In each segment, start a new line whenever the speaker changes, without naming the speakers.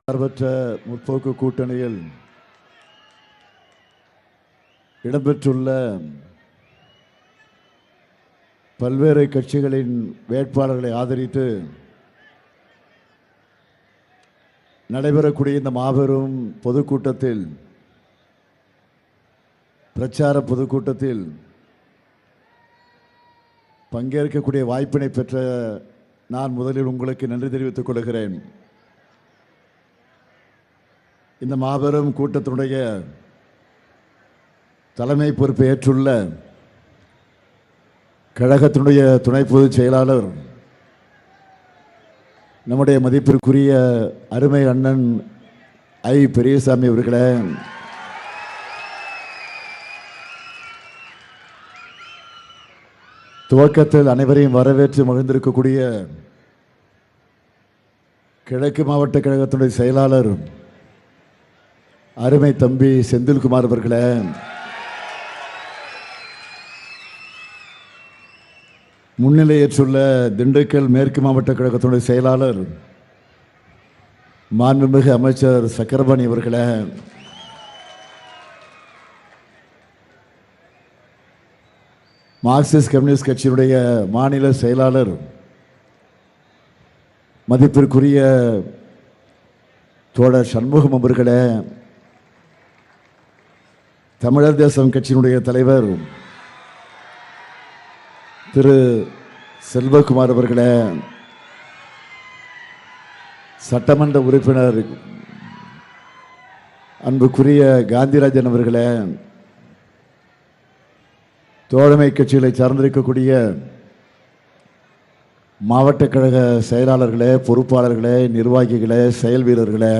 சார்பற்ற முற்போக்கு கூட்டணியில் இடம்பெற்றுள்ள பல்வேறு கட்சிகளின் வேட்பாளர்களை ஆதரித்து நடைபெறக்கூடிய இந்த மாபெரும் பொதுக்கூட்டத்தில் பிரச்சார பொதுக்கூட்டத்தில் பங்கேற்கக்கூடிய வாய்ப்பினை பெற்ற நான் முதலில் உங்களுக்கு நன்றி தெரிவித்துக் கொள்கிறேன். இந்த மாபெரும் கூட்டத்தினுடைய தலைமை பொறுப்பை ஏற்றுள்ள கழகத்தினுடைய துணை பொதுச் செயலாளர் நம்முடைய மதிப்பிற்குரிய அருமை அண்ணன் ஐ. பெரியசாமி அவர்களே, துவக்கத்தில் அனைவரையும் வரவேற்று மகிழ்ந்திருக்கக்கூடிய கிழக்கு மாவட்ட கழகத்தினுடைய செயலாளர் அருமை தம்பி செந்தில்குமார் அவர்களே, முன்னிலையேற்றுள்ள திண்டுக்கல் மேற்கு மாவட்ட கழகத்தினுடைய செயலாளர் மாண்புமிகு அமைச்சர் சக்கரபாணி அவர்களே, மார்க்சிஸ்ட் கம்யூனிஸ்ட் கட்சியினுடைய மாநில செயலாளர் மதிப்பிற்குரிய தோழர் சண்முகம் அவர்களே, தமிழர் தேசம் கட்சியினுடைய தலைவர் திரு செல்வகுமார் அவர்களே, சட்டமன்ற உறுப்பினர் அன்புக்குரிய காந்திராஜன் அவர்களே, தோழமை கட்சிகளை சார்ந்திருக்கக்கூடிய மாவட்ட கழக செயலாளர்களே, பொறுப்பாளர்களே, நிர்வாகிகளே, செயல் வீரர்களே,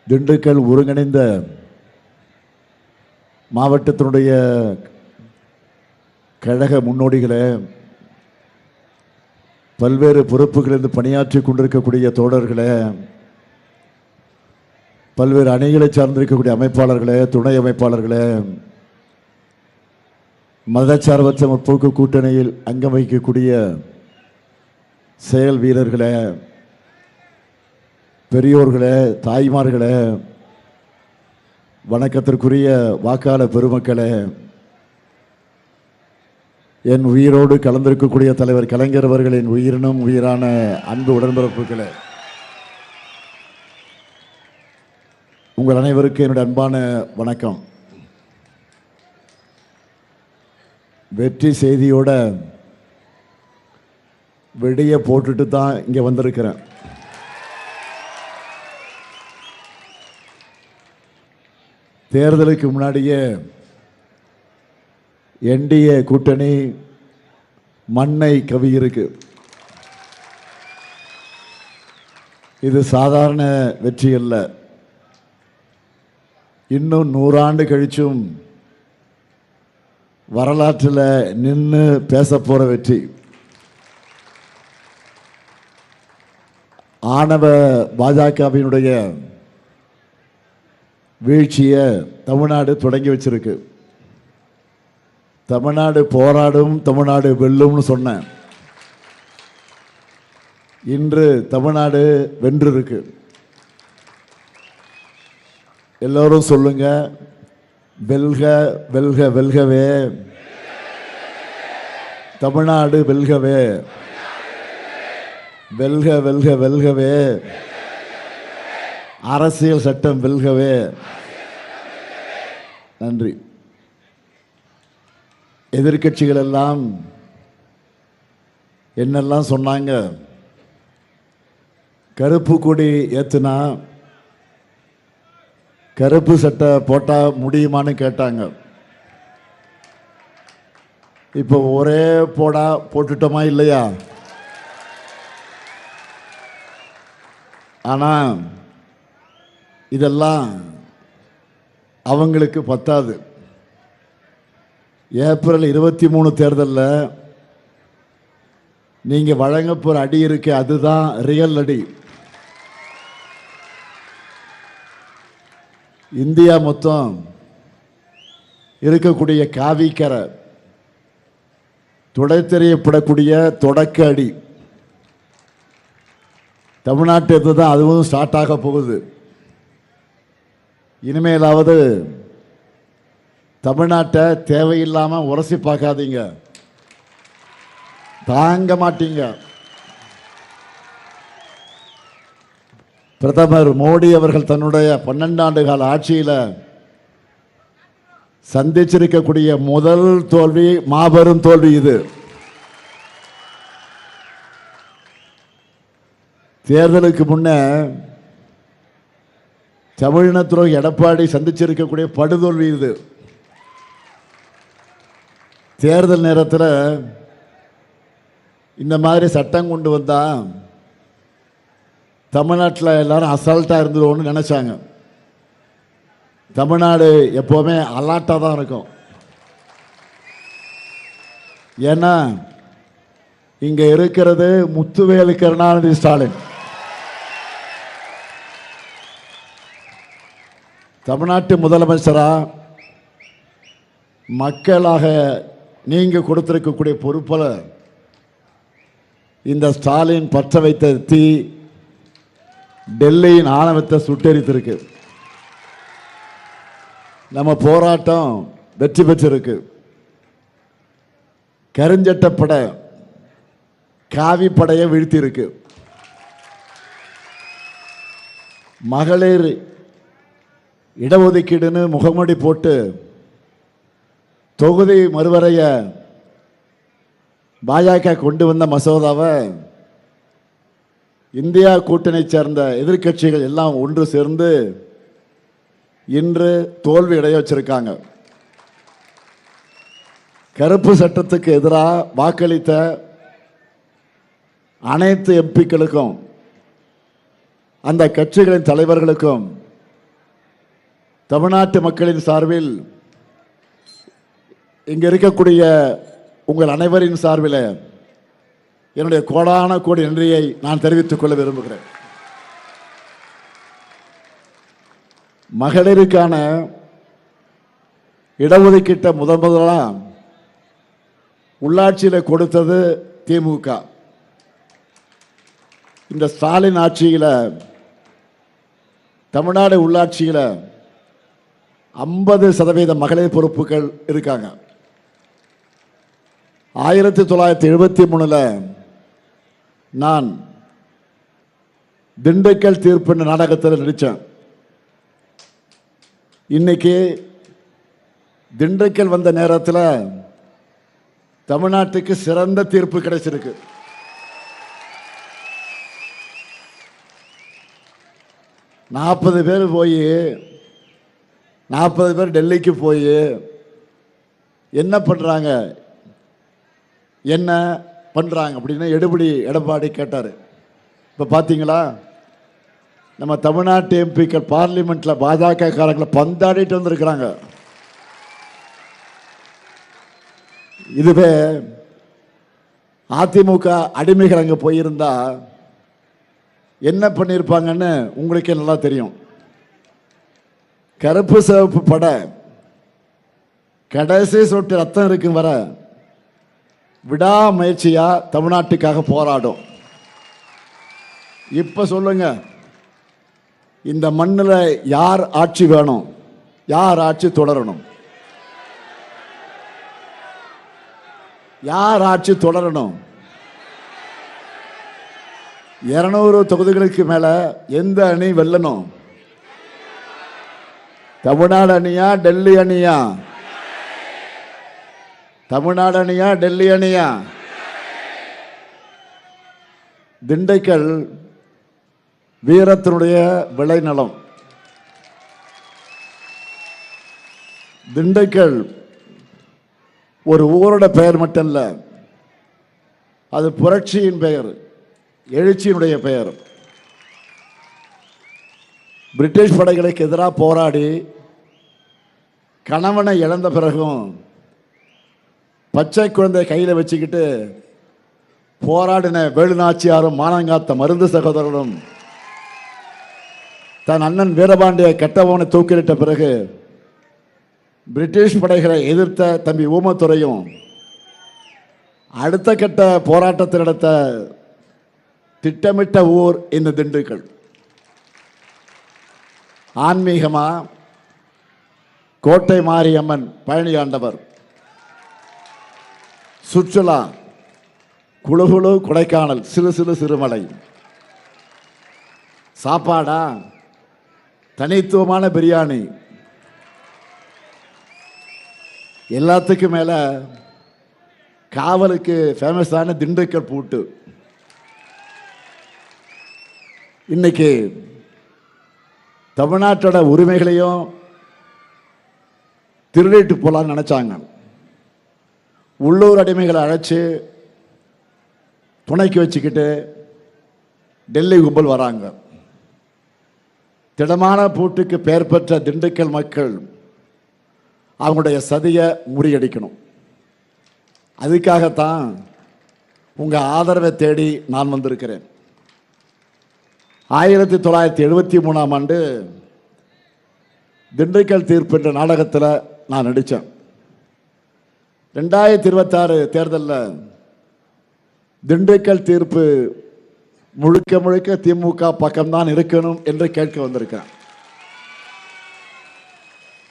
திண்டுக்கல் ஒருங்கிணைந்த மாவட்டத்தினுடைய கழக முன்னோடிகளே, பல்வேறு பொறுப்புகளிலிருந்து பணியாற்றி கொண்டிருக்கக்கூடிய தோழர்களே, பல்வேறு அணிகளை சார்ந்திருக்கக்கூடிய அமைப்பாளர்களே, துணை அமைப்பாளர்களே, மதச்சார்பற்ற முற்போக்கு கூட்டணியில் அங்கம் வகிக்கக்கூடிய செயல் வீரர்களே, பெரியோர்களே, தாய்மார்களே, வணக்கத்திற்குரிய வாக்காளர் பெருமக்களே, என் உயிரோடு கலந்திருக்கக்கூடிய தலைவர் கலைஞர் அவர்களின் உயிரினும் உயிரான அன்பு உடன்பிறப்புகளே, உங்கள் அனைவருக்கும் என்னுடைய அன்பான வணக்கம். வெற்றி செய்தியோட வெடியை போட்டுட்டு தான் இங்கே வந்திருக்கிறேன். தேர்தலுக்கு முன்னாடியே என்டிஏ கூட்டணி மண்ணை கவி இருக்கு. இது சாதாரண வெற்றி அல்ல. இன்னும் 100 ஆண்டு கழிச்சும் வரலாற்றில் நின்று பேச போற வெற்றி. ஆணவ பாஜகவினுடைய வீழ்ச்சியை தமிழ்நாடு தொடங்கி வச்சிருக்கு. தமிழ்நாடு போராடும், தமிழ்நாடு வெல்லும்னு சொன்னேன். இன்று தமிழ்நாடு வென்றிருக்கு. எல்லோரும் சொல்லுங்க, வெல்க வெல்க வெல்கவே, தமிழ்நாடு வெல்கவே, வெல்க வெல்க வெல்கவே, அரசியல் சட்டம் வெல்கவே. நன்றி. எதிர்க்கட்சிகள் எல்லாம் என்னெல்லாம் சொன்னாங்க? கருப்பு கொடி ஏத்துனா கருப்பு சட்டை போட்டா முடியுமான்னு கேட்டாங்க. இப்போ ஒரே போடா போட்டுட்டோமா இல்லையா? ஆனா இதெல்லாம் அவங்களுக்கு பத்தாது. ஏப்ரல் 23 தேர்தலில் நீங்க வழங்க போற அடி இருக்கு, அதுதான் ரியல் அடி. இந்தியா மொத்தம் இருக்கக்கூடிய காவிக்கரை துடை தெரியப்படக்கூடிய தொடக்க அடி தமிழ்நாட்டு தான் அதுவும் ஸ்டார்ட் ஆக போகுது. இனிமேலாவது தமிழ்நாட்டை தேவையில்லாமல் உரசி பார்க்காதீங்க, தாங்க மாட்டீங்க. பிரதமர் மோடி அவர்கள் தன்னுடைய 12 ஆண்டு கால ஆட்சியில் சந்திச்சிருக்கக்கூடிய முதல் தோல்வி, மாபெரும் தோல்வி இது. தேர்தலுக்கு முன்ன தமிழின துரோகி எடப்பாடி சந்திச்சிருக்கக்கூடிய படுதோல்வி இது. தேர்தல் நேரத்தில் இந்த மாதிரி சட்டம் கொண்டு வந்தா தமிழ்நாட்டில் எல்லாரும் அசால்ட்டாக இருந்துருவோன்னு நினச்சாங்க. தமிழ்நாடு எப்போவுமே அலாட்டாக தான் இருக்கும். ஏன்னா இங்கே இருக்கிறது முத்துவேலு கருணாநிதி ஸ்டாலின். தமிழ்நாட்டு முதலமைச்சராக மக்களாக நீங்கள் கொடுத்திருக்கக்கூடிய பொறுப்பில் இந்த ஸ்டாலின் பற்ற வைத்த தீ டெல்லியின் ஆணவத்தை சுட்டெரித்திருக்கு. நம்ம போராட்டம் வெற்றி பெற்றிருக்கு. கருஞ்சட்டப்பட காவிப்படையை வீழ்த்தி இருக்கு. மகளிர் இடஒதுக்கீடுன்னு முகமூடி போட்டு தொகுதி மறுவரைய பாஜக கொண்டு வந்த மசோதாவை இந்தியா கூட்டணி சேர்ந்த எதிர்க்கட்சிகள் எல்லாம் ஒன்று சேர்ந்து இன்று தோல்வி அடைய வச்சிருக்காங்க. கருப்பு சட்டத்துக்கு எதிராக வாக்களித்த அனைத்து எம்பிக்களுக்கும் அந்த கட்சிகளின் தலைவர்களுக்கும் தமிழ்நாட்டு மக்களின் சார்பில் இங்கே இருக்கக்கூடிய உங்கள் அனைவரின் சார்பில் என்னுடைய கோடான கோடி நன்றியை நான் தெரிவித்துக் கொள்ள விரும்புகிறேன். மகளிருக்கான இடஒதுக்கீட்டை முதலாக உள்ளாட்சியில் கொடுத்தது திமுக. இந்த ஸ்டாலின் ஆட்சியில் தமிழ்நாடு உள்ளாட்சியில் 50% மகளிர் பொறுப்புகள் இருக்காங்க. 1973 நான் திண்டுக்கல் தீர்ப்பு நாடகத்தில் நடித்தேன். இன்னைக்கு திண்டுக்கல் வந்த நேரத்தில் தமிழ்நாட்டுக்கு சிறந்த தீர்ப்பு கிடைச்சிருக்கு. நாற்பது பேர் டெல்லிக்கு போய் என்ன பண்ணுறாங்க அப்படின்னு எடப்பாடி கேட்டார். இப்போ பார்த்தீங்களா, நம்ம தமிழ்நாட்டு எம்பிக்கள் பார்லிமெண்ட்டில் பாஜக காரங்களை பந்தாடிட்டு வந்திருக்கிறாங்க. இதுவே அதிமுக அடிமைகள் அங்கே போயிருந்தா என்ன பண்ணியிருப்பாங்கன்னு உங்களுக்கே நல்லா தெரியும். கருப்பு சிவப்பு பட கடைசி சொட்டு ரத்தம் இருக்கும் வர விடாமுயற்சியா தமிழ்நாட்டுக்காக போராடும். இப்ப சொல்லுங்க, இந்த மண்ணில் யார் ஆட்சி வேணும், யார் ஆட்சி தொடரணும், யார் ஆட்சி தொடரணும்? 200 தொகுதிகளுக்கு மேல எந்த அணி வெல்லணும்? தமிழ்நாடு அணியா டெல்லி அணியா? தமிழ்நாடு அணியா டெல்லி அணியா? திண்டுக்கல் வீரத்தினுடைய விளைநிலம். திண்டுக்கல் ஒரு ஊரோட பெயர் மட்டும் இல்லை, அது புரட்சியின் பெயர், எழுச்சியினுடைய பெயர். பிரிட்டிஷ் படைகளுக்கு எதிராக போராடி கணவனை இழந்த பிறகும் பச்சை குழந்தை கையில் வச்சுக்கிட்டு போராடின வேலுநாச்சியாரும் மானங்காத்த மருந்து சகோதரர்களும் தன் அண்ணன் வீரபாண்டிய கெட்டவனை தூக்கிலிட்ட பிறகு பிரிட்டிஷ் படைகளை எதிர்த்த தம்பி ஊமத்துரையும் அடுத்த கட்ட போராட்டத்தில் நடத்த திட்டமிட்ட ஊர் இந்த திண்டுக்கல். ஆன்மீகமா கோட்டை மாரியம்மன் பழனி ஆண்டவர், சுற்றுலா குளுகுளு கொடைக்கானல் சிறு சிறு சிறுமலை, சாப்பாடா தனித்துவமான பிரியாணி, எல்லாத்துக்கும் மேல காவலுக்கு ஃபேமஸான திண்டுக்கல் பூட்டு. இன்னைக்கு தமிழ்நாட்டோட உரிமைகளையும் திருடிட்டு போலான்னு நினைச்சாங்க. உள்ளூர் அடிமைகளை அழைச்சி துணைக்கு வச்சுக்கிட்டு டெல்லி கும்பல் வராங்க. திடமான பூட்டுக்கு பெயர் பெற்ற திண்டுக்கல் மக்கள் அவங்களுடைய சதியை முறியடிக்கணும். அதுக்காகத்தான் உங்க ஆதரவை தேடி நான் வந்திருக்கிறேன். 1973ஆம் ஆண்டு திண்டுக்கல் தீர்ப்பு என்ற நாடகத்தில் நான் நடித்தேன். 2026 தேர்தலில் திண்டுக்கல் தீர்ப்பு முழுக்க முழுக்க திமுக பக்கம்தான் இருக்கணும் என்று கேட்க வந்திருக்கேன்.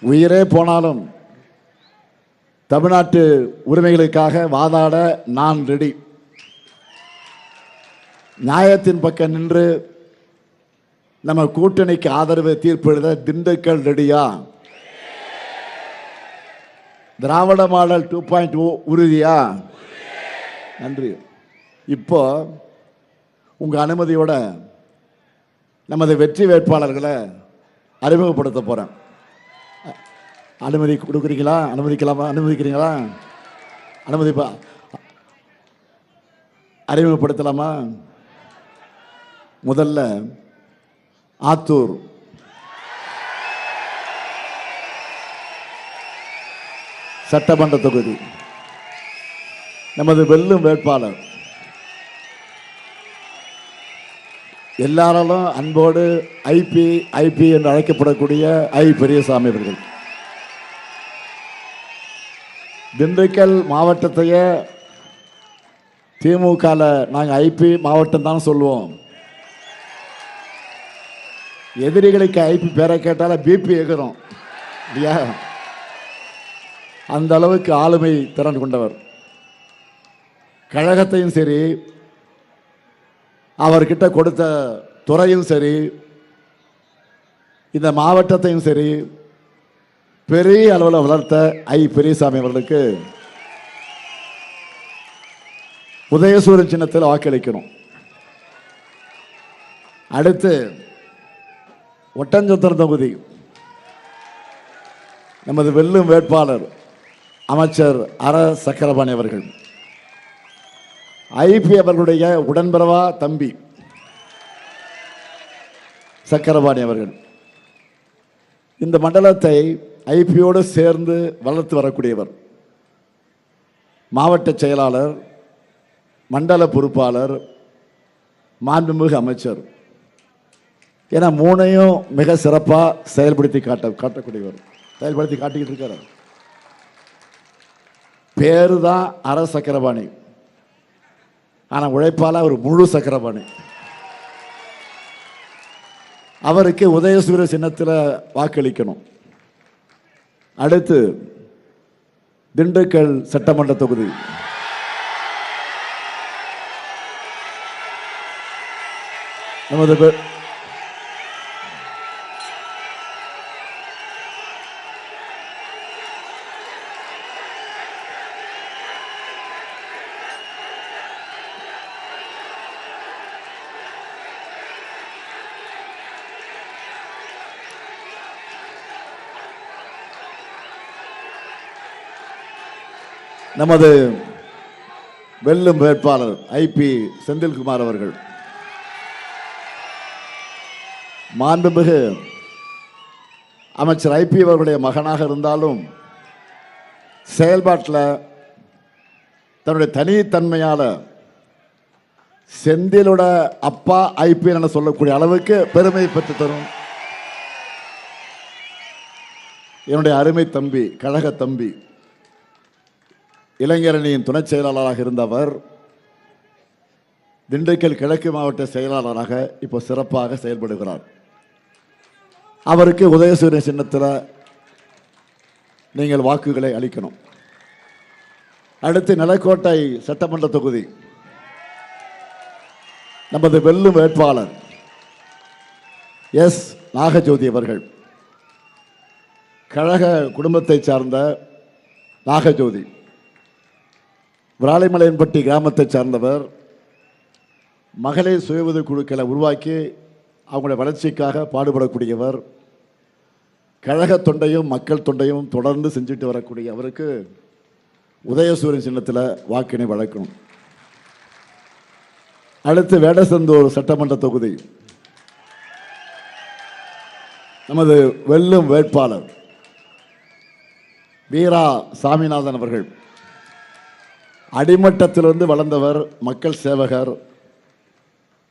உயிரே போனாலும் தமிழ்நாட்டு உரிமைகளுக்காக வாதாட நான் ரெடி. நியாயத்தின் பக்கம் நின்று நம்ம கூட்டணிக்கு ஆதரவு தீர்ப்பு எழுத திண்டுக்கல் ரெடியா? திராவிட மாடல் 2.0 உறுதியா? நன்றி. இப்போ உங்க அனுமதியோட நமது வெற்றி வேட்பாளர்களை அறிமுகப்படுத்த போறேன். அனுமதி கொடுக்குறீங்களா? அனுமதிக்கலாமா? அனுமதிக்கிறீங்களா? அனுமதிப்பா. அறிமுகப்படுத்தலாமா? முதல்ல ஆத்தூர் சட்டமன்ற தொகுதி நமது வெல்லும் வேட்பாளர், எல்லாராலும் அன்போடு ஐபி ஐபி என்று அழைக்கப்படக்கூடிய ஐ பெரியசாமி அவர்கள். திண்டுக்கல் மாவட்டத்தையே திமுகவில் நாங்கள் ஐபி மாவட்டம் தான் சொல்லுவோம். எதிரிகளுக்கு ஐபி பேரை கேட்டால பிபி எகிறோம் இல்லையா? அந்த அளவுக்கு ஆளுமை திறன் கொண்டவர். கழகத்தையும் சரி, அவர்கிட்ட கொடுத்த துறையும் சரி, இந்த மாவட்டத்தையும் சரி பெரிய அளவில் வளர்த்த ஐ பெரியசாமி அவர்களுக்கு உதயசூரன் சின்னத்தில் வாக்களிக்கணும். அடுத்து ஒட்டஞ்சத்திரம் தொகுதி நமது வெல்லும் வேட்பாளர் அமைச்சர் அர சக்கரபாணி அவர்கள். ஐபி அவர்களுடைய உடன்பிறவா தம்பி சக்கரபாணி அவர்கள். இந்த மண்டலத்தை ஐபியோடு சேர்ந்து வளர்த்து வரக்கூடியவர். மாவட்ட செயலாளர், மண்டல பொறுப்பாளர், மாண்புமிகு அமைச்சர் என மூணையும் மிக சிறப்பாக செயல்படுத்தி காட்டக்கூடியவர். செயல்படுத்தி காட்டிக்கிட்டு இருக்கார். பேரு தான் அர சக்கரபாணி, ஆனால் உழைப்பால ஒரு முழு சக்கரபாணி. அவருக்கு உதயசூர சின்னத்தில் வாக்களிக்கணும். அடுத்து திண்டுக்கல் சட்டமன்ற தொகுதி நமது நமது வெல்லும் வேட்பாளர் ஐபி செந்தில்குமார் அவர்கள். மாண்புமிகு அமைச்சர் ஐபி அவர்களுடைய மகனாக இருந்தாலும் செயல்பாட்டில் தன்னுடைய தனித்தன்மையால் செந்திலோட அப்பா ஐபி என சொல்லக்கூடிய அளவுக்கு பெருமை பெற்று தரும் என்னுடைய அருமை தம்பி, கழக தம்பி, இளைஞரணியின் துணை செயலாளராக இருந்தவர் திண்டுக்கல் கிழக்கு மாவட்ட செயலாளராக இப்போ சிறப்பாக செயல்படுகிறார். அவருக்கு உதயசூரியன் சின்னத்தில் நீங்கள் வாக்குகளை அளிக்கணும். அடுத்து நிலக்கோட்டை சட்டமன்ற தொகுதி நமது வெல்லும் வேட்பாளர் எஸ் நாகஜோதி அவர்கள். கழக குடும்பத்தை சார்ந்த நாகஜோதி விராலிமலையன்பட்டி கிராமத்தை சார்ந்தவர். மகளிர் சுய உதவி குழுக்களை உருவாக்கி அவங்களுடைய வளர்ச்சிக்காக பாடுபடக்கூடியவர். கழக தொண்டையும் மக்கள் தொண்டையும் தொடர்ந்து செஞ்சுட்டு வரக்கூடிய அவருக்கு உதயசூரியன் சின்னத்தில் வாக்கினை வழங்கணும். அடுத்து வேடசந்தூர் சட்டமன்ற தொகுதி நமது வெல்லும் வேட்பாளர் வீரா சாமிநாதன் அவர்கள். அடிமட்டத்திலிருந்து வளர்ந்தவர், மக்கள் சேவகர்.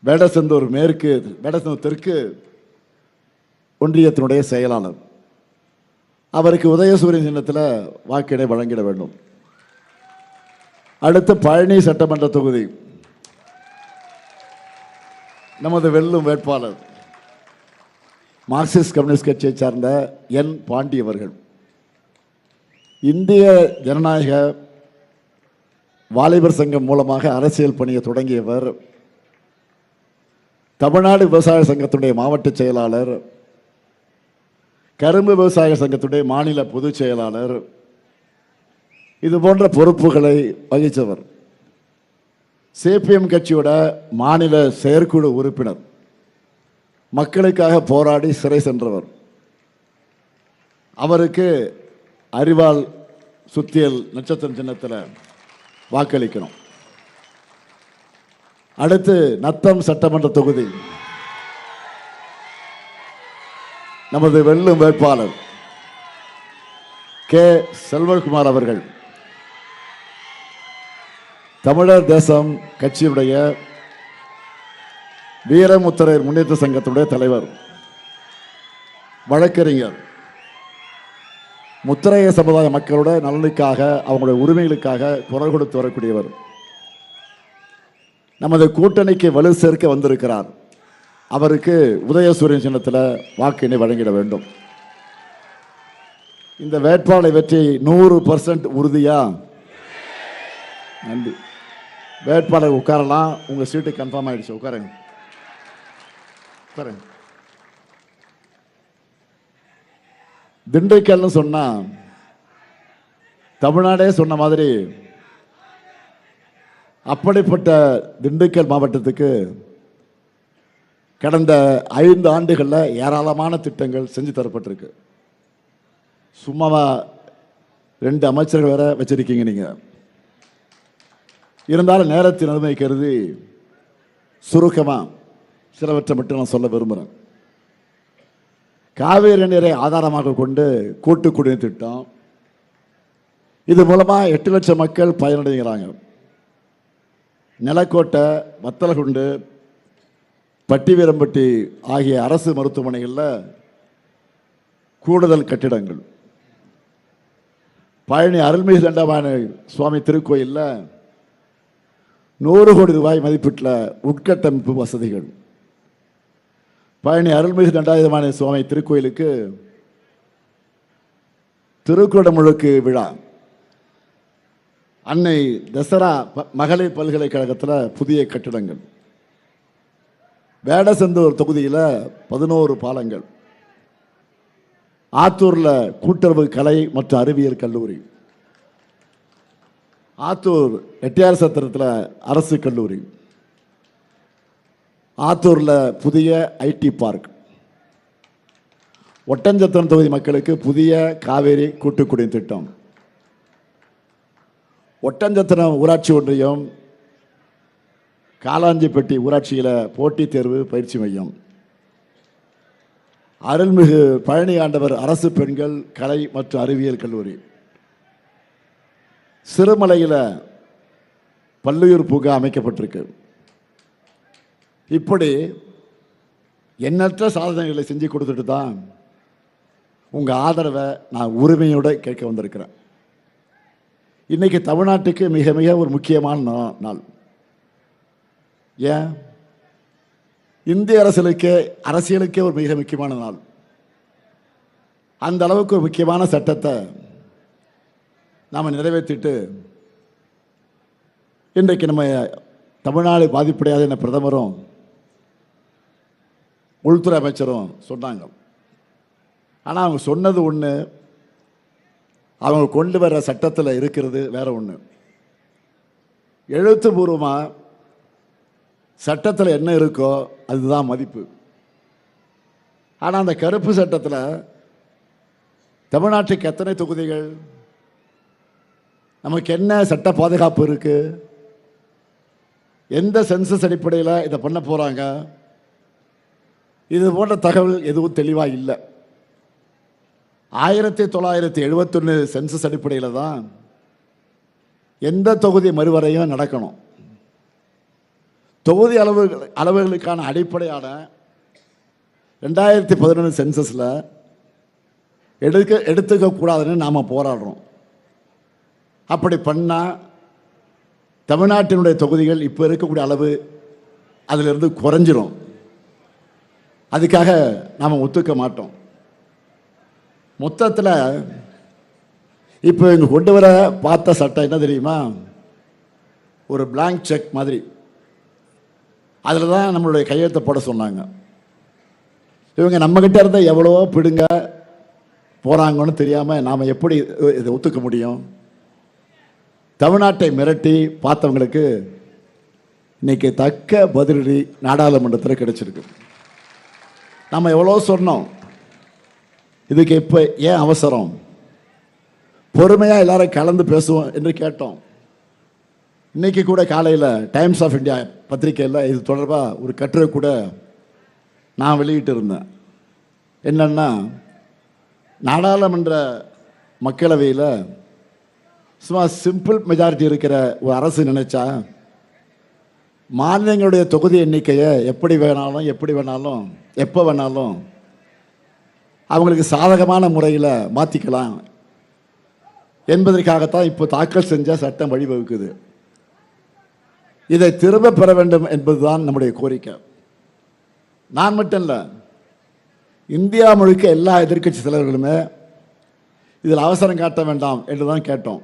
வேடசந்தூர் மேற்கு, வேடசந்தூர் தெற்கு ஒன்றியத்தினுடைய செயலாளர். அவருக்கு உதயசூரியன் சின்னத்தில் வாக்கினை வழங்கிட வேண்டும். அடுத்து பழனி சட்டமன்ற தொகுதி நமது வெல்லும் வேட்பாளர் மார்க்சிஸ்ட் கம்யூனிஸ்ட் கட்சியை சார்ந்த என் பாண்டி அவர்கள். இந்திய ஜனநாயக வாலிபர் சங்கம் மூலமாக அரசியல் பணியை தொடங்கியவர். தமிழ்நாடு விவசாய சங்கத்துடைய மாவட்ட செயலாளர், கரும்பு விவசாய சங்கத்துடைய மாநில பொதுச் செயலாளர், இது போன்ற பொறுப்புகளை வகித்தவர். சிபிஎம் கட்சியோட மாநில செயற்குழு உறுப்பினர், மக்களுக்காக போராடி சிறை சென்றவர். அவருக்கு அறிவால் சுத்தியல் நட்சத்திரம் சின்னத்தில் வாக்களிக்கணும். அடுத்து நத்தம் சட்டமன்ற தொகுதி நமது வெல்லும் வேட்பாளர் கே செல்வகுமார் அவர்கள். தமிழர் தேசம் கட்சியுடைய வீரமுத்திரையர் முன்னேற்ற சங்கத்துடைய தலைவர், வழக்கறிஞர். முத்திரைய சமுதாய மக்களோட நலனுக்காக, அவங்களுடைய உரிமைகளுக்காக குரல் கொடுத்து வரக்கூடியவர். நமது கூட்டணிக்கு வலு சேர்க்க வந்திருக்கிறார். அவருக்கு உதயசூரியன் சின்னத்தில் வாக்கினை வழங்கிட வேண்டும். இந்த வேட்பாளரை வெற்றி 100% உறுதியா? நன்றி. வேட்பாளர் உட்காரலாம். உங்க சீட்டு கன்ஃபார்ம் ஆயிடுச்சு. உட்காருங்க, உட்காருங்க. திண்டுக்கல்னு சொன்னா தமிழ்நாடே சொன்ன மாதிரி அப்படிப்பட்ட திண்டுக்கல் மாவட்டத்துக்கு கடந்த 5 ஆண்டுகளில் ஏராளமான திட்டங்கள் செஞ்சு தரப்பட்டிருக்கு. சும்மாவா 2 அமைச்சர்கள் வேற வச்சிருக்கீங்க நீங்க. இருந்தாலும் நேரத்தின் அருமை கருதி சுருக்கமாக சிலவற்றை மட்டும் நான் சொல்ல விரும்புகிறேன். காவேரி நீரை ஆதாரமாக கொண்டு கூட்டு குடிநீர் திட்டம், இது மூலமாக 8 லட்சம் மக்கள் பயனடைகிறாங்க. நிலக்கோட்டை, வத்தலகுண்டு, பட்டிவீரம்பட்டி ஆகிய அரசு மருத்துவமனைகளில் கூடுதல் கட்டிடங்கள். பழனி அருள்மிகு தண்டபாணி சுவாமி திருக்கோயிலில் 100 கோடி ரூபாய் மதிப்பீட்டில் உட்கட்டமைப்பு வசதிகள். பழனி அருள்மிகு தண்டாயுதபாணி சுவாமி திருக்கோயிலுக்கு திருக்குடமுழுக்கு விழா. அன்னை தசரா மகளிர் பல்கலைக்கழகத்தில் புதிய கட்டிடங்கள். வேடசந்தூர் தொகுதியில் 11 பாலங்கள். ஆத்தூரில் கூட்டுறவு கலை மற்றும் அறிவியல் கல்லூரி. ஆத்தூர் எட்டியார் சத்திரத்தில் அரசு கல்லூரி. ஆத்தூரில் புதிய ஐடி பார்க். ஒட்டஞ்சத்திரம் தொகுதி மக்களுக்கு புதிய காவேரி கூட்டுக்குடிநீர் திட்டம். ஒட்டஞ்சத்திரம் ஊராட்சி ஒன்றியம், காலாஞ்சிப்பட்டி ஊராட்சியில் போட்டித் தேர்வு பயிற்சி மையம். அருள்மிகு பழனி ஆண்டவர் அரசு பெண்கள் கலை மற்றும் அறிவியல் கல்லூரி. சிறுமலையில் பல்லுயிர் பூங்கா அமைக்கப்பட்டிருக்கு. இப்படி எண்ணற்ற சாதனைகளை செஞ்சு கொடுத்துட்டு தான் உங்கள் ஆதரவை நான் உரிமையோடு கேட்க வந்திருக்கிறேன். இன்னைக்கு தமிழ்நாட்டுக்கு மிக மிக ஒரு முக்கியமான நாள். ஏன்? இந்திய அரசியலுக்கே ஒரு மிக முக்கியமான நாள். அந்த அளவுக்கு ஒரு முக்கியமான சட்டத்தை நாம் நிறைவேற்றிட்டு இன்றைக்கு நம்ம தமிழ்நாடு பாதிப்படையாது என பிரதமரும் உள்துறை அமைச்சரும் சொன்னாங்க. ஆனால் அவங்க சொன்னது ஒன்று, அவங்க கொண்டு வர சட்டத்தில் இருக்கிறது வேற ஒன்று. எழுத்துப்பூர்வமாக சட்டத்தில் என்ன இருக்கோ அதுதான் மதிப்பு. ஆனால் அந்த கருப்பு சட்டத்தில் தமிழ்நாட்டுக்கு எத்தனை தொகுதிகள், நமக்கு என்ன சட்ட பாதுகாப்பு இருக்கு, எந்த சென்சஸ் அடிப்படையில் இதை பண்ண போகிறாங்க, இது போன்ற தகவல் எதுவும் தெளிவாக இல்லை. 1971 சென்சஸ் அடிப்படையில் தான் எந்த தொகுதி மறுவரையும் நடக்கணும். தொகுதி அளவுகளுக்கான அடிப்படையான 2011 சென்சஸில் எடுத்துக்கக்கூடாதுன்னு நாம் போராடுறோம். அப்படி பண்ணால் தமிழ்நாட்டினுடைய தொகுதிகள் இப்போ இருக்கக்கூடிய அளவு அதிலிருந்து குறைஞ்சிரும். அதுக்காக நாம் ஒத்துக்க மாட்டோம். மொத்தத்தில் இப்போ இங்கே கொண்டு வர பார்த்த சட்டம் என்ன தெரியுமா? ஒரு பிளாங்க் செக் மாதிரி. அதில் தான் நம்மளுடைய கையெழுத்தை போட சொன்னாங்க. இவங்க நம்மக்கிட்ட இருந்த எவ்வளவோ பிடுங்க போகிறாங்கன்னு தெரியாமல் நாம் எப்படி இதை ஒத்துக்க முடியும்? தமிழ்நாட்டை மிரட்டி பார்த்தவங்களுக்கு இன்னைக்கு தக்க பதிலடி நாடாளுமன்றத்தில் கிடைச்சிருக்கு. நம்ம எவ்வளோ சொன்னோம், இதுக்கு இப்போ ஏன் அவசரம், பொறுமையாக எல்லாரும் கலந்து பேசுவோம் என்று கேட்டோம். இன்னைக்கு கூட காலையில் டைம்ஸ் ஆஃப் இந்தியா பத்திரிகையில் இது தொடர்பாக ஒரு கட்டுரை கூட நான் வெளியிட்டு இருந்தேன். என்னன்னா, நாடாளுமன்ற மக்களவையில் சும்மா சிம்பிள் மெஜாரிட்டி இருக்கிற ஒரு அரசு நினைச்சா மாநிலங்களுடைய தொகுதி எண்ணிக்கையை எப்படி வேணாலும் எப்போ வேணாலும் அவங்களுக்கு சாதகமான முறையில் மாற்றிக்கலாம் என்பதற்காகத்தான் இப்போ தாக்கல் செஞ்ச சட்டம் வழிவகுக்குது. இதை திரும்ப பெற வேண்டும் என்பதுதான் நம்முடைய கோரிக்கை. நான் மட்டும் இல்லை, இந்தியா முழுக்க எல்லா எதிர்க்கட்சி தலைவர்களுமே இதில் அவசரம் காட்ட வேண்டாம் என்று தான் கேட்டோம்.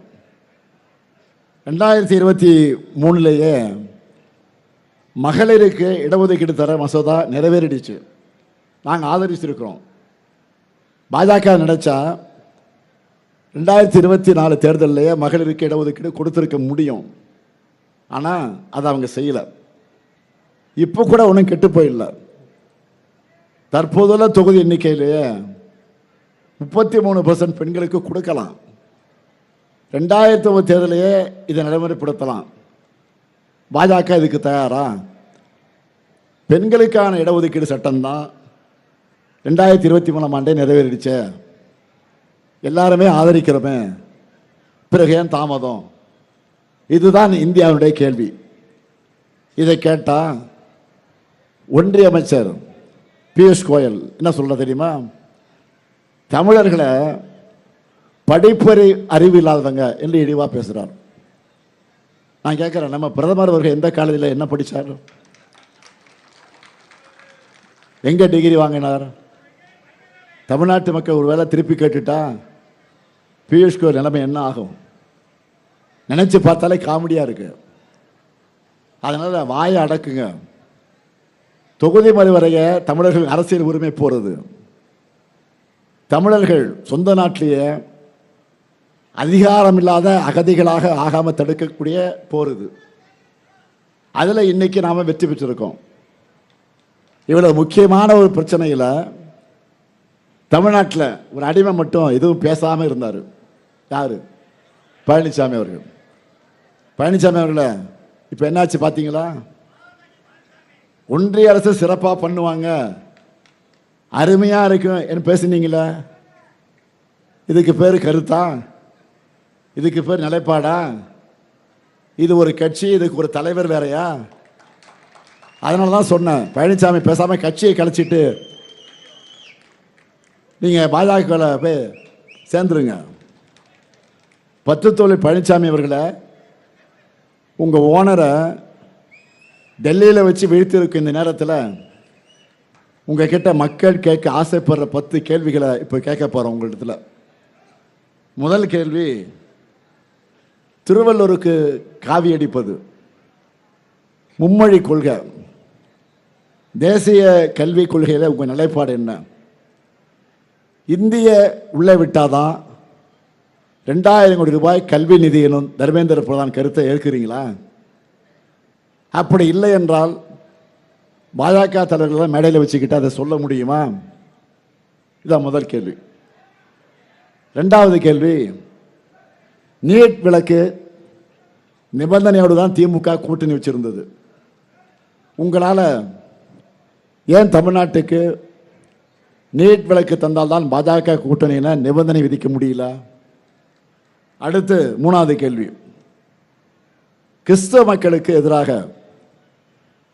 2023 மகளிருக்கு இடஒதுக்கீடு தர மசோதா நிறைவேறிடுச்சு. நாங்கள் ஆதரிச்சிருக்கிறோம். பாஜக நினைச்சா 2024 தேர்தலிலேயே மகளிருக்கு இடஒதுக்கீடு கொடுத்துருக்க முடியும். ஆனால் அதை அவங்க செய்யலை. இப்போ கூட ஒன்றும் கெட்டு போயிடல. தற்போதுள்ள தொகுதி எண்ணிக்கையிலேயே 33% பெண்களுக்கு கொடுக்கலாம். 2009 தேர்தலையே இதை நடைமுறைப்படுத்தலாம். பாஜக இதுக்கு தயாரா? பெண்களுக்கான இடஒதுக்கீடு சட்டம் தான் 2023 ஆண்டே நிறைவேறிடுச்சே, எல்லாருமே ஆதரிக்கிறோமே, பிறகு ஏன் தாமதம்? இதுதான் இந்தியாவுடைய கேள்வி. இதை கேட்டால் ஒன்றிய அமைச்சர் பியூஷ் கோயல் என்ன சொல்ற தெரியுமா? தமிழர்களை படிப்பறி அறிவு இல்லாதவங்க என்று இழிவாக பேசுகிறார். நான் கேட்குறேன், நம்ம பிரதமர் அவர்கள் எந்த காலேஜில் என்ன படித்தார், எங்கே டிகிரி வாங்கினார்? தமிழ்நாட்டு மக்கள் ஒரு வேளை திருப்பி கேட்டுட்டா பியூஷ் கோயல் நிலைமை என்ன ஆகும்? நினைச்சு பார்த்தாலே காமெடியாக இருக்கு. அதனால வாயை அடக்குங்க. தொகுதி மறுவரைய தமிழர்கள் அரசியல் உரிமை போறது, தமிழர்கள் சொந்த நாட்டிலேயே அதிகாரம் இல்லாத அகதிகளாக ஆகாமல் தடுக்கக்கூடிய போறது. அதில் இன்னைக்கு நாம் வெற்றி பெற்றிருக்கோம். இவ்வளவு முக்கியமான ஒரு பிரச்சனையில் தமிழ்நாட்டில் ஒரு அடிமை மட்டும் எதுவும் பேசாமல் இருந்தார். யாரு? பழனிசாமி அவர்கள். பழனிசாமி அவர்களை இப்போ என்னாச்சு பார்த்தீங்களா? ஒன்றிய அரசு சிறப்பாக பண்ணுவாங்க, அருமையாக இருக்கும் என்று பேசுனீங்களே, இதுக்கு பேர் கருத்தா? இதுக்கு பேர் நிலைப்பாடா? இது ஒரு கட்சி, இதுக்கு ஒரு தலைவர் வேறையா? அதனால தான் சொன்னேன், பழனிசாமி பேசாமல் கட்சியை கலைச்சிட்டு நீங்கள் பாஜகவில் போய் சேர்ந்துருங்க. பத்துத்தோழி பழனிசாமி அவர்களை, உங்கள் ஓனரை டெல்லியில் வச்சு வீழ்த்திருக்கும் இந்த நேரத்தில் உங்ககிட்ட மக்கள் கேட்க ஆசைப்படுற 10 கேள்விகளை இப்போ கேட்க போகிறோம் உங்களிடத்தில். முதல் கேள்வி, திருவள்ளுவருக்கு காவி அடிப்பது, மும்மொழி கொள்கை, தேசிய கல்விக் கொள்கையில் உங்கள் நிலைப்பாடு என்ன? இந்திய உள்ளே விட்டாதான் 2000 கோடி ரூபாய் கல்வி நிதி எனும் தர்மேந்திர பிரதான் கருத்தை ஏற்கிறீங்களா? அப்படி இல்லை என்றால் பாஜக தலைவர்கள் மேடையில் வச்சுக்கிட்டு அதை சொல்ல முடியுமா? இதான் முதல் கேள்வி. ரெண்டாவது கேள்வி, நீட் விலக்கு நிபந்தனையோடு தான் திமுக கூட்டணி வச்சிருந்தது. உங்களால் ஏன் தமிழ்நாட்டுக்கு நீட் விலக்கு தந்தால்தான் பாஜக கூட்டணியின நிபந்தனை விதிக்க முடியல? அடுத்து மூணாவது கேள்வி, கிறிஸ்தவ மக்களுக்கு எதிராக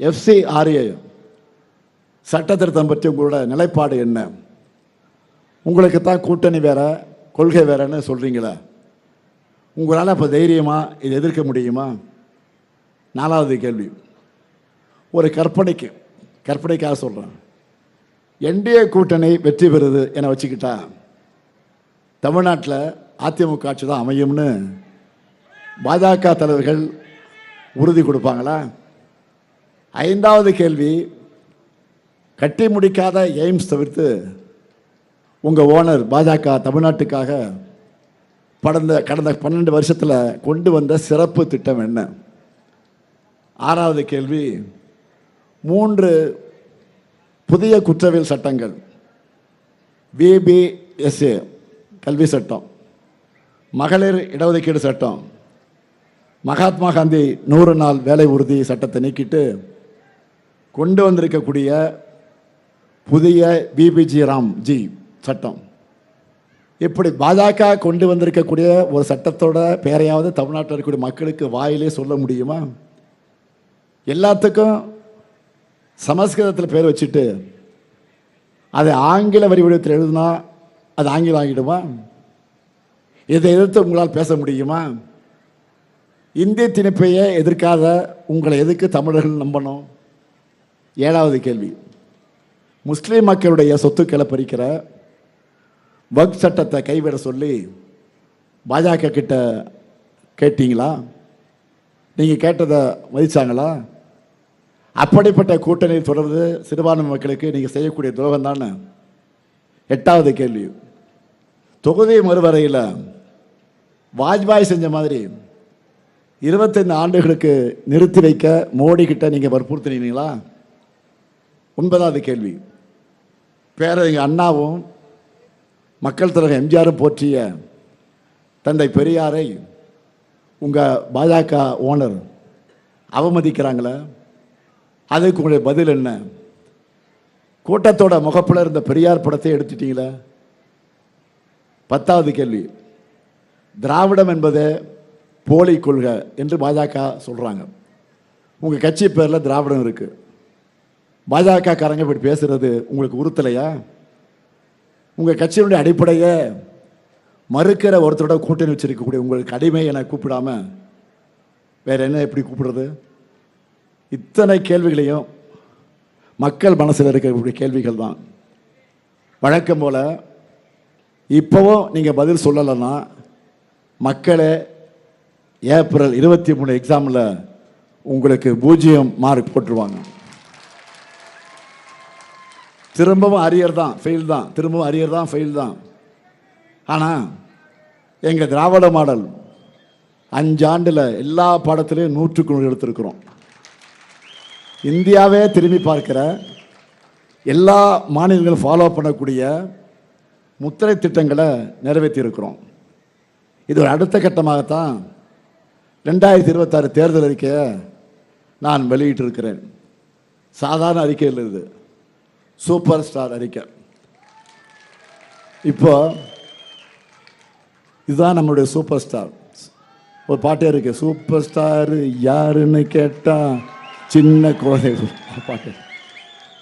FCRA சட்ட திருத்தம் பற்றி உங்களோட நிலைப்பாடு என்ன? உங்களுக்கு தான் கூட்டணி வேற கொள்கை வேறன்னு சொல்றீங்களா? உங்களால் இப்போ தைரியமாக இதை எதிர்க்க முடியுமா? நாலாவது கேள்வி, ஒரு கற்பனைக்காக சொல்கிறேன். NDA கூட்டணி வெற்றி பெறுது என வச்சுக்கிட்டா தமிழ்நாட்டில் அதிமுக ஆட்சி தான் அமையும்னு பாஜக தலைவர்கள் உறுதி கொடுப்பாங்களா? ஐந்தாவது கேள்வி, கட்டி முடிக்காத எய்ம்ஸ் தவிர்த்து உங்கள் ஓனர் பாஜக தமிழ்நாட்டுக்காக கடந்த 12 வருஷத்தில் கொண்டு வந்த சிறப்பு திட்டம் என்ன? ஆறாவது கேள்வி, 3 புதிய குற்றவியல் சட்டங்கள், VBSA கல்வி சட்டம், மகளிர் இடஒதுக்கீடு சட்டம், மகாத்மா காந்தி 100 நாள் வேலை உறுதி சட்டத்தை நீக்கிட்டு கொண்டு வந்திருக்கக்கூடிய புதிய BBG ராம்ஜி சட்டம், இப்படி பாஜக கொண்டு வந்திருக்கக்கூடிய ஒரு சட்டத்தோட பேரையாவது தமிழ்நாட்டில் இருக்கக்கூடிய மக்களுக்கு வாயிலே சொல்ல முடியுமா? எல்லாத்துக்கும் சமஸ்கிருதத்தில் பேர் வச்சுட்டு அதை ஆங்கில வரி வடிவத்தில் எழுதுனா அது ஆங்கிலம் ஆகிடுமா? இதை எதிர்த்து உங்களால் பேச முடியுமா? இந்திய திணிப்பையே எதிர்க்காத உங்களை எதுக்கு தமிழர்கள் நம்பணும்? ஏழாவது கேள்வி, முஸ்லீம் மக்களுடைய சொத்துக்களை பறிக்கிற வக்ஃப் சட்டத்தை கைவிட சொல்லி பாஜக கிட்ட கேட்டீங்களா? நீங்கள் கேட்டதை மதிச்சாங்களா? அப்படிப்பட்ட கூட்டணி தொடர்ந்து சிறுபான்மை மக்களுக்கு நீங்கள் செய்யக்கூடிய துரோகம் தானே. எட்டாவது கேள்வி, தொகுதி மறுவரையில் வாஜ்பாய் செஞ்ச மாதிரி 25 ஆண்டுகளுக்கு நிறுத்தி வைக்க மோடி கிட்ட நீங்கள் வற்புறுத்தினீங்களா? ஒன்பதாவது கேள்வி, பேரறிஞர் அண்ணாவும் மக்கள் தலைவர் எம்ஜிஆரும் போற்றிய தந்தை பெரியாரை உங்கள் பாஜக ஓனர் அவமதிக்கிறாங்களே, அதுக்கு உங்களுடைய பதில் என்ன? கூட்டத்தோட முகப்பில் இருந்த பெரியார் படத்தை எடுத்துட்டீங்களே. 10வது கேள்வி, திராவிடம் என்பது போலி கொள்கை என்று பாஜக சொல்கிறாங்க. உங்கள் கட்சி பேரில் திராவிடம் இருக்குது. பாஜக காரங்க இப்படி பேசுறது உங்களுக்கு உறுத்தலையா? உங்கள் கட்சியினுடைய அடிப்படையை மறுக்கிற ஒருத்தரோட கூட்டணி வச்சிருக்கக்கூடிய உங்களுக்கு அடிமை என கூப்பிடாம வேற என்ன எப்படி கூப்பிடுறது? இத்தனை கேள்விகளையும் மக்கள் மனசில் இருக்கக்கூடிய கேள்விகள் தான். வழக்கம் போல் இப்போவும் நீங்கள் பதில் சொல்லலைன்னா மக்களே ஏப்ரல் 23 எக்ஸாமில் உங்களுக்கு 0 மார்க் போட்டுருவாங்க. திரும்பவும் அரியர் தான், ஃபெயில் தான், திரும்பவும் அரியர் தான், ஃபெயில் தான். ஆனால் எங்கள் திராவிட மாடல் 5 ஆண்டில் எல்லா பாடத்திலையும் 100க்கு 100 எடுத்திருக்கிறோம். இந்தியாவே திரும்பி பார்க்கிற எல்லா மாநிலங்களும் ஃபாலோ பண்ணக்கூடிய முத்திரை திட்டங்களை நிறைவேற்றி இருக்கிறோம். இது ஒரு அடுத்த கட்டமாகத்தான் 2026 தேர்தல் அறிக்கையை நான் வெளியிட்டிருக்கிறேன். சாதாரண அறிக்கையில் இது சூப்பர் ஸ்டார் அறிக்கை. இப்போ இதுதான் நம்மளுடைய சூப்பர் ஸ்டார். ஒரு பாட்டே இருக்கு, சூப்பர் ஸ்டார் யாருன்னு கேட்டா சின்ன குழந்தை பாட்டு.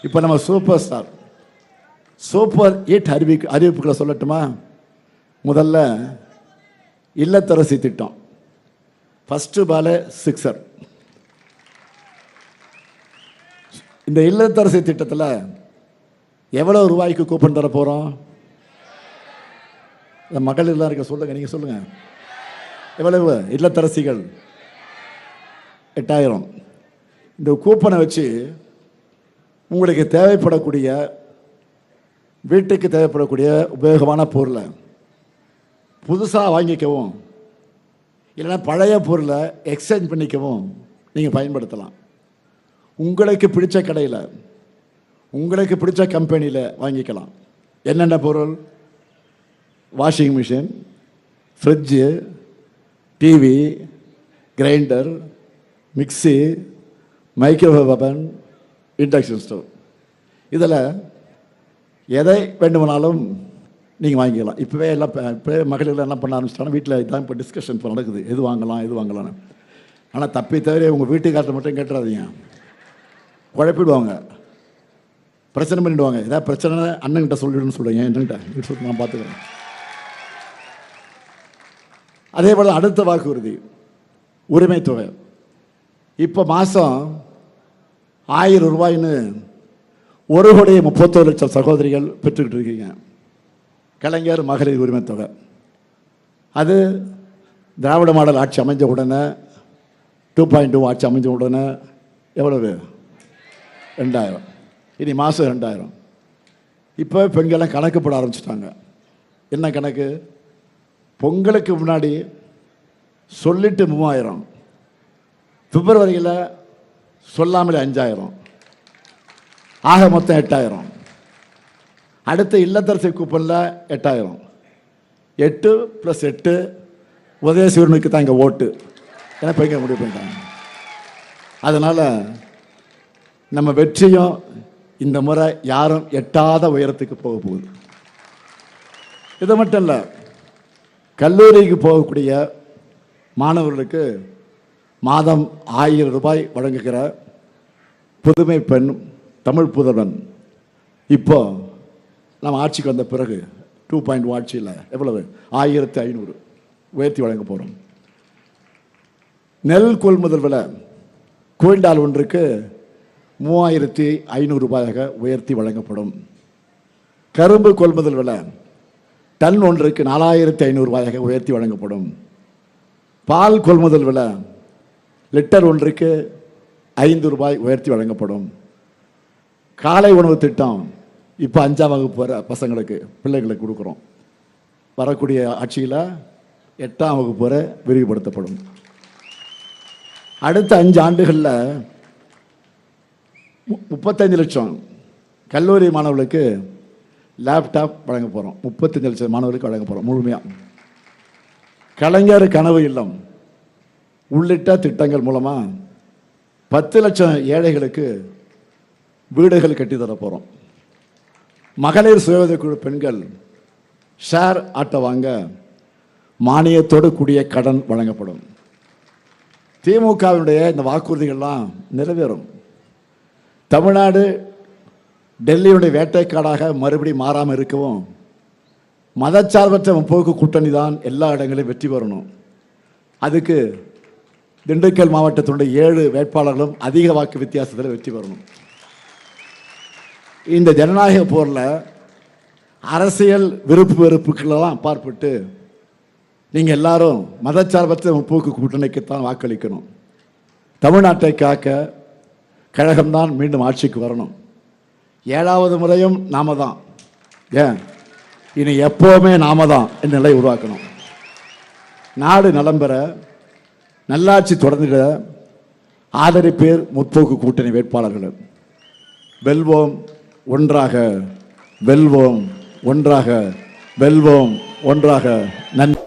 இப்போ நம்ம சூப்பர் ஸ்டார் சூப்பர் ஹிட் அறிவிப்புகளை சொல்லட்டுமா? முதல்ல இல்லத்தரசி திட்டம், ஃபர்ஸ்ட் பாலே 6. இந்த இல்லத்தரசி திட்டத்தில் எவ்வளவு ரூபாய்க்கு கூப்பன் தர போகிறோம்? மகளிர்லாம் இருக்க சொல்லுங்க, நீங்கள் சொல்லுங்க. எவ்வளவு? இல்லத்தரசிகள் 8000. இந்த கூப்பனை வச்சு உங்களுக்கு தேவைப்படக்கூடிய, வீட்டுக்கு தேவைப்படக்கூடிய உபயோகமான பொருளை புதுசாக வாங்கிக்கவும், இல்லைன்னா பழைய பொருளை எக்ஸ்சேஞ்ச் பண்ணிக்கவும் நீங்கள் பயன்படுத்தலாம். உங்களுக்கு பிடிச்ச கடையில், உங்களுக்கு பிடிச்ச கம்பெனியில் வாங்கிக்கலாம். என்னென்ன பொருள்? Washing machine, fridge, TV, grinder, mixie, microwave அவன், இண்டக்ஷன் ஸ்டவ். இதில் எதை வேண்டுமானாலும் நீங்கள் வாங்கிக்கலாம். இப்போவே எல்லாம் இப்போவே மகளிர் என்ன பண்ண ஆரம்பிச்சிட்டாங்கன்னா, வீட்டில் இதான் இப்போ டிஸ்கஷன் இப்போ நடக்குது, எது வாங்கலாம் எது வாங்கலான்னு. ஆனால் தப்பி தவிர உங்கள் வீட்டுக்காரத்தை மட்டும் கேட்டுறாதீங்க, குழப்பிடுவாங்க, பிரச்சனை பண்ணிவிடுவாங்க. ஏதாவது பிரச்சனை அண்ணன்கிட்ட சொல்லிடுன்னு சொல்லுங்க, என்னகிட்ட சொல்லி நான் பார்த்துக்கிறேன். அதே போல் அடுத்த வாக்குறுதி உரிமை தொகை. இப்போ மாதம் 1000 ரூபாய்ன்னு 1,31,00,000 சகோதரிகள் பெற்றுக்கிட்டு இருக்கீங்க. கலைஞர் மகளிர் உரிமை தொகை அது திராவிட மாடல் ஆட்சி அமைஞ்ச உடனே 2.2 ஆட்சி அமைஞ்ச உடனே எவ்வளவு? 2000. இனி மாதம் 2000. இப்போ பெண்கள்லாம் கணக்கு போட ஆரம்பிச்சிட்டாங்க. என்ன கணக்கு? பொங்கலுக்கு முன்னாடி சொல்லிட்டு 3000, பிப்ரவரியில் சொல்லாமலே 5000, ஆக மொத்தம் 8000. அடுத்த இல்லத்தரசி கூப்பனில் 8000. 8 + 8 உதயசூரனுக்கு தான் இங்கே ஓட்டு. ஏன்னா பெண்கள் முடிவு பண்ணிட்டாங்க. அதனால் நம்ம வெற்றியும் இந்த முறை யாரும் எட்டாத உயரத்துக்கு போக போகுது. இது மட்டும் இல்லை, கல்லூரிக்கு போகக்கூடிய மாணவர்களுக்கு மாதம் 1000 ரூபாய் வழங்குகிற புதுமை பெண் தமிழ் புதல்வன் இப்போ நம்ம ஆட்சிக்கு வந்த பிறகு 2.0 ஆட்சியில் எவ்வளவு? 1500 உயர்த்தி வழங்க போகிறோம். நெல் கொள்முதல் விலை குவிண்டால் ஒன்றுக்கு 3500 ரூபாயாக உயர்த்தி வழங்கப்படும். கரும்பு கொள்முதல் விலை டன் ஒன்றுக்கு 4500 ரூபாயாக உயர்த்தி வழங்கப்படும். பால் கொள்முதல் விலை லிட்டர் ஒன்றுக்கு 5 ரூபாய் உயர்த்தி வழங்கப்படும். காலை உணவு திட்டம் இப்போ 5ஆம் வகுப்பு வர பசங்களுக்கு, பிள்ளைகளுக்கு கொடுக்குறோம். வரக்கூடிய ஆட்சியில் 8ஆம் வகுப்பு வரை விரிவுபடுத்தப்படும். அடுத்த 5 ஆண்டுகளில் 35 லட்சம் கல்லூரி மாணவர்களுக்கு லேப்டாப் வழங்க போகிறோம். 35 லட்சம் மாணவர்களுக்கு வழங்க போகிறோம் முழுமையாக. கலைஞர் கனவு இல்லம் உள்ளிட்ட திட்டங்கள் மூலமாக 10 லட்சம் ஏழைகளுக்கு வீடுகள் கட்டித்தர போகிறோம். மகளிர் சுய உதவிக்குழு பெண்கள் ஷேர் ஆட்டோ வாங்க மானியத்தோடு கூடிய கடன் வழங்கப்படும். திமுகவினுடைய இந்த வாக்குறுதிகள்லாம் நிறைவேறும். தமிழ்நாடு டெல்லியுடைய வேட்டைக்காடாக மறுபடி மாறாமல் இருக்கவும் மதச்சார்பற்ற முற்போக்கு கூட்டணி தான் எல்லா இடங்களிலும் வெற்றி பெறணும். அதுக்கு திண்டுக்கல் மாவட்டத்தினுடைய 7 வேட்பாளர்களும் அதிக வாக்கு வித்தியாசத்தில் வெற்றி பெறணும். இந்த ஜனநாயக போரில் அரசியல் விருப்பு வெறுப்புகளெல்லாம் அப்பாற்பட்டு நீங்கள் எல்லாரும் மதச்சார்பற்ற முற்போக்கு கூட்டணிக்குத்தான் வாக்களிக்கணும். தமிழ்நாட்டை காக்க கழகம்தான் மீண்டும் ஆட்சிக்கு வரணும். 7வது முறையும் நாம தான், ஏன் இனி எப்போவுமே நாம தான் என்ற நிலை உருவாக்கணும். நாடு நலம் பெற, நல்லாட்சி தொடர்ந்திட ஆதரிப்பேர் முற்போக்கு கூட்டணி வேட்பாளர்கள். வெல்வோம் ஒன்றாக, வெல்வோம் ஒன்றாக, வெல்வோம் ஒன்றாக. நன்றி.